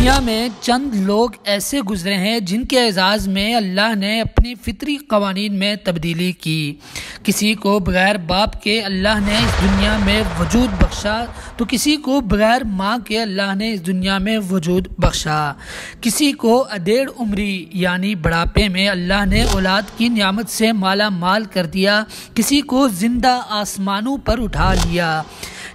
دنیا میں چند لوگ ایسے گزرے ہیں جن کے اعزاز میں اللہ نے اپنی فطری قوانین میں تبدیلی کی۔ کسی کو بغیر باپ کے اللہ نے اس دنیا میں وجود بخشا تو کسی کو بغیر ماں کے اللہ نے اس دنیا میں وجود بخشا۔ کسی کو ادھیڑ عمری یعنی بڑھاپے میں اللہ نے اولاد کی نعمت سے مالا مال کر دیا، کسی کو زندہ آسمانوں پر اٹھا لیا،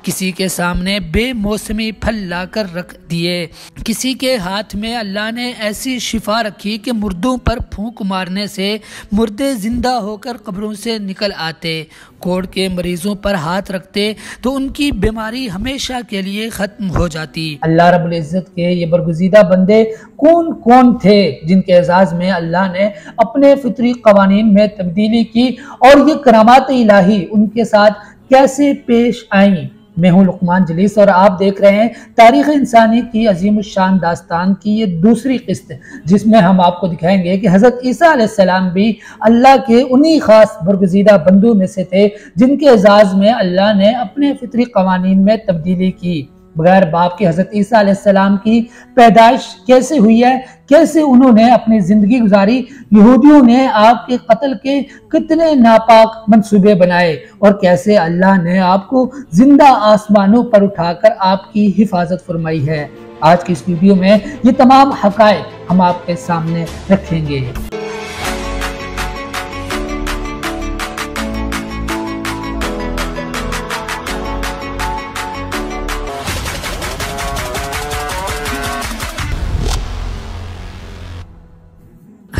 کسی کے سامنے بے موسمی پھل لا کر رکھ دیے، کسی کے ہاتھ میں اللہ نے ایسی شفا رکھی کہ مردوں پر پھونک مارنے سے مردے زندہ ہو کر قبروں سے نکل آتے، کوڑ کے مریضوں پر ہاتھ رکھتے تو ان کی بیماری ہمیشہ کے لیے ختم ہو جاتی۔ اللہ رب العزت کے یہ برگزیدہ بندے کون کون تھے جن کے اعزاز میں اللہ نے اپنے فطری قوانین میں تبدیلی کی، اور یہ کرامات الہی ان کے ساتھ کیسے پیش آئیں؟ میں ہوں لقمان جلیس اور آپ دیکھ رہے ہیں تاریخ انسانی کی عظیم الشان داستان کی یہ دوسری قسط، جس میں ہم آپ کو دکھائیں گے کہ حضرت عیسیٰ علیہ السلام بھی اللہ کے انہی خاص برگزیدہ بندوں میں سے تھے جن کے اعزاز میں اللہ نے اپنے فطری قوانین میں تبدیلی کی۔ بغیر باپ کے حضرت عیسیٰ علیہ السلام کی پیدائش کیسے ہوئی ہے، کیسے انہوں نے اپنی زندگی گزاری، یہودیوں نے آپ کے قتل کے کتنے ناپاک منصوبے بنائے، اور کیسے اللہ نے آپ کو زندہ آسمانوں پر اٹھا کر آپ کی حفاظت فرمائی ہے۔ آج کی اس ویڈیو میں یہ تمام حقائق ہم آپ کے سامنے رکھیں گے۔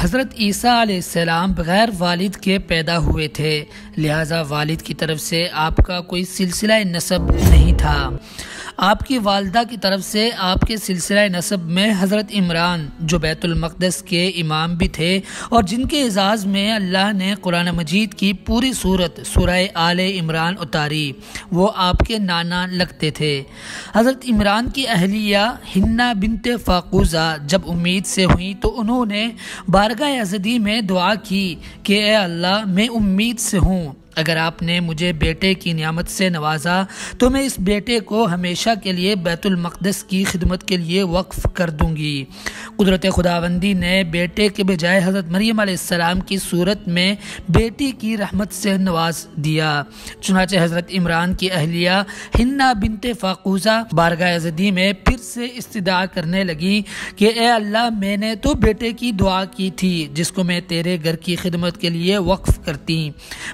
حضرت عیسیٰ علیہ السلام بغیر والد کے پیدا ہوئے تھے، لہٰذا والد کی طرف سے آپ کا کوئی سلسلہ نسب نہیں تھا۔ آپ کی والدہ کی طرف سے آپ کے سلسلہ نسب میں حضرت عمران جو بیت المقدس کے امام بھی تھے اور جن کے اعزاز میں اللہ نے قرآن مجید کی پوری سورت سورہ آل عمران اتاری، وہ آپ کے نانا لگتے تھے۔ حضرت عمران کی اہلیہ حنہ بنت فاقوزہ جب امید سے ہوئیں تو انہوں نے بارگاہ ازدی میں دعا کی کہ اے اللہ میں امید سے ہوں، اگر آپ نے مجھے بیٹے کی نعمت سے نوازا تو میں اس بیٹے کو ہمیشہ کے لیے بیت المقدس کی خدمت کے لیے وقف کر دوں گی۔ قدرت خداوندی نے بیٹے کے بجائے حضرت مریم علیہ السلام کی صورت میں بیٹی کی رحمت سے نواز دیا۔ چنانچہ حضرت عمران کی اہلیہ حنہ بنت فاقوزہ بارگاہ ازدی میں پھر سے استدعا کرنے لگی کہ اے اللہ میں نے تو بیٹے کی دعا کی تھی جس کو میں تیرے گھر کی خدمت کے لیے وقف کرتی،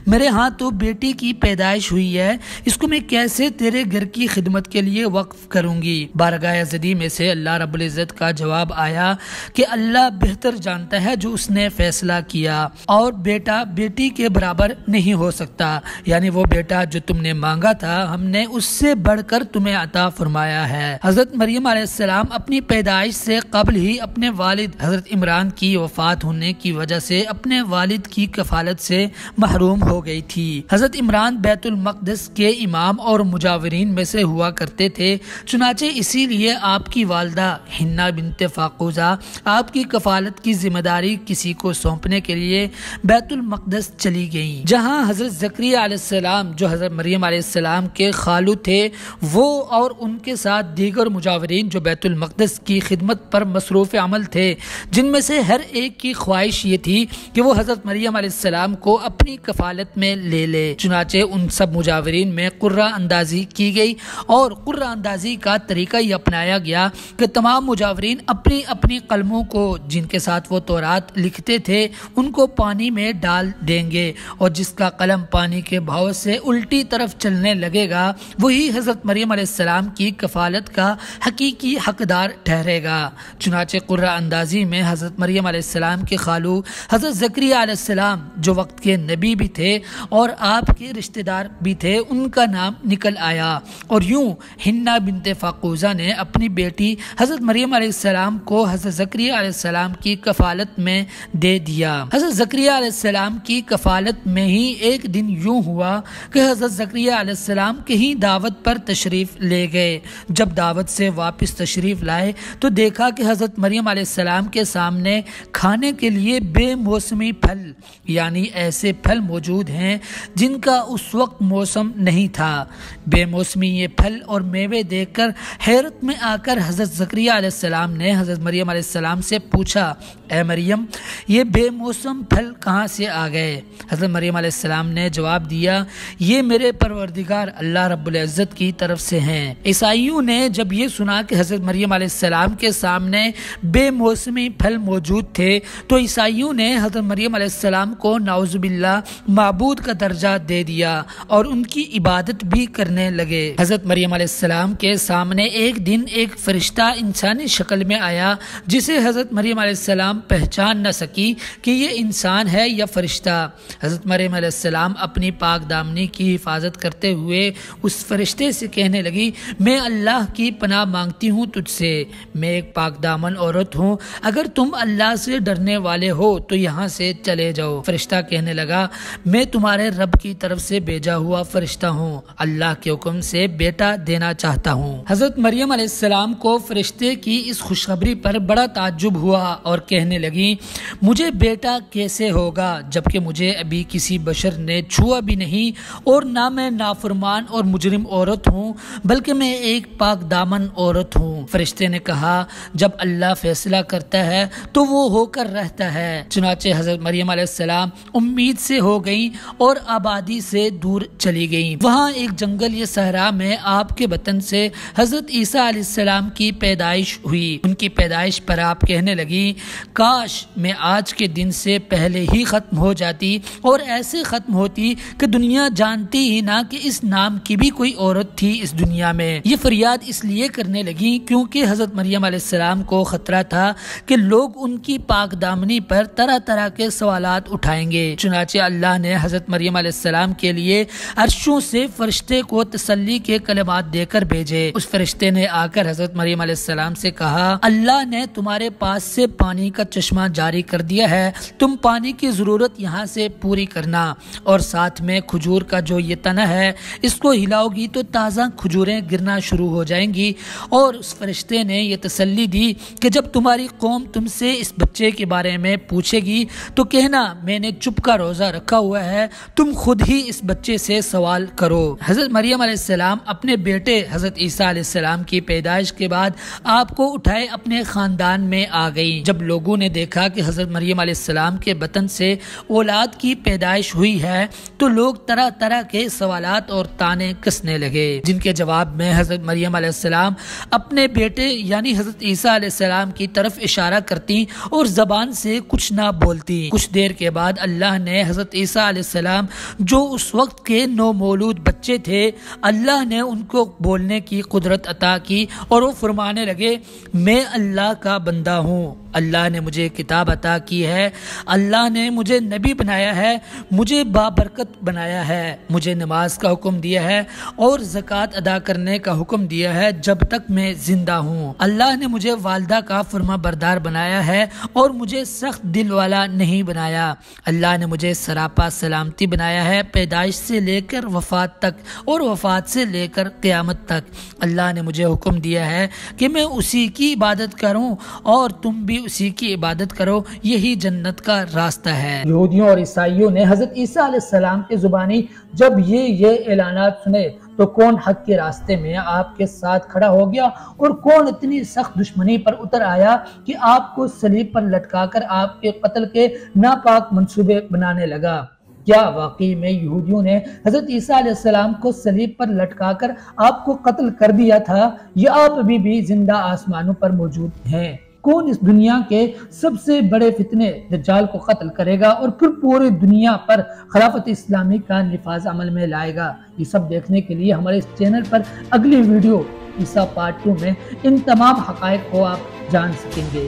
میرے ہاں تو بیٹی کی پیدائش ہوئی ہے، اس کو میں کیسے تیرے گھر کی خدمت کے لیے وقف کروں گی؟ بارگاہ ازدی میں سے اللہ رب العزت کا جواب آیا کہ اللہ بہتر جانتا ہے جو اس نے فیصلہ کیا، اور بیٹا بیٹی کے برابر نہیں ہو سکتا، یعنی وہ بیٹا جو تم نے مانگا تھا ہم نے اس سے بڑھ کر تمہیں عطا فرمایا ہے۔ حضرت مریم علیہ السلام اپنی پیدائش سے قبل ہی اپنے والد حضرت عمران کی وفات ہونے کی وجہ سے اپنے والد کی کفالت سے محروم ہو گئی تھی۔ حضرت عمران بیت المقدس کے امام اور مجاورین میں سے ہوا کرتے تھے، چنانچہ اسی لیے آپ کی والدہ حنہ بنت فاقوزہ آپ کی کفالت کی ذمہ داری کسی کو سونپنے کے لیے بیت المقدس چلی گئیں، جہاں حضرت زکریہ علیہ السلام جو حضرت مریم علیہ السلام کے خالو تھے وہ اور ان کے ساتھ دیگر مجاورین جو بیت المقدس کی خدمت پر مصروف عمل تھے، جن میں سے ہر ایک کی خواہش یہ تھی کہ وہ حضرت مریم علیہ السلام کو اپنی کفالت میں لے لے۔ چنانچہ ان سب مجاورین میں قرہ اندازی کی گئی، اور قرہ اندازی کا طریقہ یہ اپنایا گیا کہ تمام مجاورین اپنی اپنی قلموں کو جن کے ساتھ وہ تورات لکھتے تھے ان کو پانی میں ڈال دیں گے، اور جس کا قلم پانی کے بہاؤ سے الٹی طرف چلنے لگے گا وہی حضرت مریم علیہ السلام کی کفالت کا حقیقی حقدار ٹھہرے گا۔ چنانچہ قرہ اندازی میں حضرت مریم علیہ السلام کے خالو حضرت زکریہ علیہ السلام جو وقت کے نبی بھی تھے اور آپ کے رشتہ دار بھی تھے ان کا نام نکل آیا، اور یوں حنہ بنت فاقوزہ نے اپنی بیٹی حضرت مریم علیہ السلام کو حضرت زکریہ علیہ السلام کی کفالت میں دے دیا۔ حضرت زکریہ علیہ السلام کی کفالت میں ہی ایک دن یوں ہوا کہ حضرت زکریہ علیہ السلام کہیں دعوت پر تشریف لے گئے۔ جب دعوت سے واپس تشریف لائے تو دیکھا کہ حضرت مریم علیہ السلام کے سامنے کھانے کے لیے بے موسمی پھل یعنی ایسے پھل موجود ہیں جن کا اس وقت موسم نہیں تھا۔ بے موسمی یہ پھل اور میوے دیکھ کر حیرت میں آ کر حضرت زکریا علیہ السلام نے حضرت مریم علیہ السلام سے پوچھا، اے مریم، یہ بے موسم پھل کہاں سے آ گئے؟ حضرت مریم علیہ السلام نے جواب دیا، یہ میرے پروردگار اللہ رب العزت کی طرف سے ہیں۔ عیسائیوں نے جب یہ سنا کہ حضرت مریم علیہ السلام کے سامنے بے موسمی پھل موجود تھے تو عیسائیوں نے حضرت مریم علیہ السلام کو نعوذ باللہ معبود کا درجہ دے دیا اور ان کی عبادت بھی کرنے لگے۔ حضرت مریم علیہ السلام کے سامنے ایک دن ایک فرشتہ انسانی شکل میں آیا جسے حضرت مریم علیہ السلام پہچان نہ سکی کہ یہ انسان ہے یا فرشتہ۔ حضرت مریم علیہ السلام اپنی پاک دامنی کی حفاظت کرتے ہوئے اس فرشتے سے کہنے لگی، میں اللہ کی پناہ مانگتی ہوں تجھ سے، میں ایک پاک دامن عورت ہوں، اگر تم اللہ سے ڈرنے والے ہو تو یہاں سے چلے جاؤ۔ فرشتہ کہنے لگا، میں تمہارے رب کی طرف سے بھیجا ہوا فرشتہ ہوں، اللہ کے حکم سے بیٹا دینا چاہتا ہوں۔ حضرت مریم علیہ السلام کو فرشتے کی اس خوشخبری پر بڑا تعجب ہوا اور کہنے لگی، مجھے بیٹا کیسے ہوگا جبکہ مجھے ابھی کسی بشر نے چھوا بھی نہیں اور نہ میں نافرمان اور مجرم عورت ہوں بلکہ میں ایک پاک دامن عورت ہوں۔ فرشتے نے کہا، جب اللہ فیصلہ کرتا ہے تو وہ ہو کر رہتا ہے۔ چنانچہ حضرت مریم علیہ السلام امید سے ہو گئیں اور آبادی سے دور چلی گئیں۔ وہاں ایک جنگل یا صحرا میں آپ کے بطن سے حضرت عیسیٰ علیہ السلام کی پیدائش ہوئی۔ ان کی پیدائش پر آپ کہنے لگی، کاش میں آج کے دن سے پہلے ہی ختم ہو جاتی اور ایسے ختم ہوتی کہ دنیا جانتی ہی نہ کہ اس نام کی بھی کوئی عورت تھی اس دنیا میں۔ یہ فریاد اس لیے کرنے لگی کیونکہ حضرت مریم علیہ السلام کو خطرہ تھا کہ لوگ ان کی پاک دامنی پر طرح طرح کے سوالات اٹھائیں گے۔ چنانچہ اللہ نے حضرت مریم علیہ السلام کے لیے عرشوں سے فرشتے کو تسلی کے کلمات دے کر بھیجے۔ اس فرشتے نے آ کر حضرت مریم علیہ السلام سے کہا، اللہ نے تمہارے پاس سے پانی کا چشمہ جاری کر دیا ہے، تم پانی کی ضرورت یہاں سے پوری کرنا، اور ساتھ میں کھجور کا جو یہ تنا ہے اس کو ہلاؤ گی تو تازہ کھجوریں گرنا شروع ہو جائیں گی۔ اور اس فرشتے نے یہ تسلی دی کہ جب تمہاری قوم تم سے اس بچے کے بارے میں پوچھے گی تو کہنا، میں نے چپ کا روزہ رکھا ہوا ہے، تم خود ہی اس بچے سے سوال کرو۔ حضرت مریم علیہ السلام اپنے بیٹے حضرت عیسیٰ علیہ السلام کی پیدائش کے بعد آپ کو اٹھائے اپنے خاندان میں آ گئی۔ جب لوگوں نے دیکھا کہ حضرت مریم علیہ السلام کے بطن سے اولاد کی پیدائش ہوئی ہے تو لوگ طرح طرح کے سوالات اور طعنے کسنے لگے، جن کے جواب میں حضرت مریم علیہ السلام اپنے بیٹے یعنی حضرت عیسیٰ علیہ السلام کی طرف اشارہ کرتی اور زبان سے کچھ نہ بولتی۔ کچھ دیر کے بعد اللہ نے حضرت عیسیٰ علیہ السلام جو اس وقت کے نومولود بچے تھے، اللہ نے ان کو بولنے کی قدرت عطا کی اور وہ فرمانے لگے، میں اللہ کا بندہ ہوں، اللہ نے مجھے کتاب عطا کی ہے، اللہ نے مجھے نبی بنایا ہے، مجھے بابرکت بنایا ہے، مجھے نماز کا حکم دیا ہے اور زکوٰۃ ادا کرنے کا حکم دیا ہے جب تک میں زندہ ہوں، اللہ نے مجھے والدہ کا فرما بردار بنایا ہے اور مجھے سخت دل والا نہیں بنایا، اللہ نے مجھے سراپا سلامتی بنایا ہے پیدائش سے لے کر وفات تک اور وفات سے لے کر قیامت تک، اللہ نے مجھے حکم دیا ہے کہ میں اسی کی عبادت کروں اور تم بھی اسی کی عبادت کرو، یہی جنت کا راستہ ہے۔ یہودیوں اور عیسائیوں نے حضرت عیسیٰ علیہ السلام کی زبانی جب یہ اعلانات سنے تو کون حق کے راستے میں آپ کے ساتھ کھڑا ہو گیا اور کون اتنی سخت دشمنی پر اتر آیا کہ آپ کو صلیب پر لٹکا کر آپ کے قتل کے ناپاک منصوبے بنانے لگا۔ کیا واقعی میں یہودیوں نے حضرت عیسیٰ علیہ السلام کو صلیب پر لٹکا کر آپ کو قتل کر دیا تھا یا آپ ابھی بھی زندہ آسمانوں پر موجود ہیں؟ کون اس دنیا کے سب سے بڑے فتنے دجال کو قتل کرے گا اور پھر پوری دنیا پر خلافت اسلامی کا نفاذ عمل میں لائے گا؟ یہ سب دیکھنے کے لیے ہمارے اس چینل پر اگلی ویڈیو عیسیٰ پارٹ 2 میں ان تمام حقائق کو آپ جان سکیں گے۔